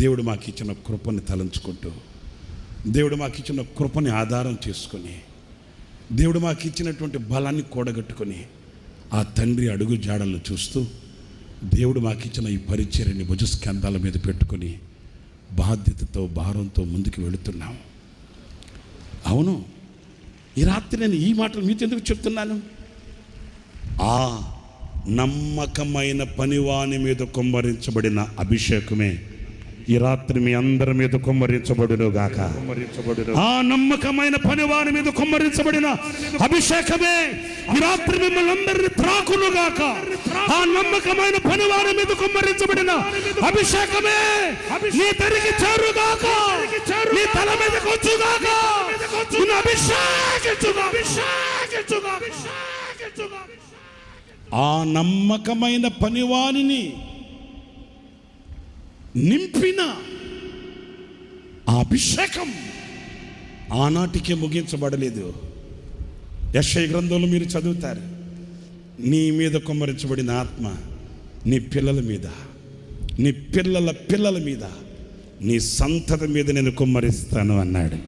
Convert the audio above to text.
దేవుడు మాకు ఇచ్చిన కృపని తలంచుకుంటూ, దేవుడు మాకు ఇచ్చిన కృపని ఆధారం చేసుకొని, దేవుడు మాకు ఇచ్చినటువంటి బలాన్ని కూడగట్టుకొని ఆ తండ్రి అడుగు జాడలను చూస్తూ, దేవుడు మాకు ఇచ్చిన ఈ పరిచర్యని భుజస్కంధాల మీద పెట్టుకొని బాధ్యతతో భారంతో ముందుకు వెళుతున్నాం. అవును, ఈ రాత్రి నేను ఈ మాటలు మీతో ఎందుకు చెప్తున్నాను? ఆ నమ్మకమైన పనివాని మీద కుమ్మరించబడిన అభిషేకమే ఈ రాత్రి మీ అందరి మీద కుమ్మరించబడును గాక. ఆ నమ్మకమైన పనివాని మీద కుమ్మరించబడిన అభిషేకమే ఈ రాత్రి మిమ్మల్ని అందరిని త్రాకును గాక. ఆ నమ్మకమైన పనివాని మీద కుమ్మరించబడిన అభిషేకమే నీ దరికి చేరుగాక, నీ తల మీదకి వచ్చుగాక, నిన్ను అభిషేకించుగాక. ఆ నమ్మకమైన పనివానిని నింపిన ఆ అభిషేకం ఆనాటికే ముగించబడలేదు. యెషయా గ్రంథంలో మీరు చదువుతారు, నీ మీద కుమ్మరించబడిన ఆత్మ నీ పిల్లల మీద, నీ పిల్లల పిల్లల మీద, నీ సంతతి మీద నేను కుమ్మరిస్తాను అన్నాడు.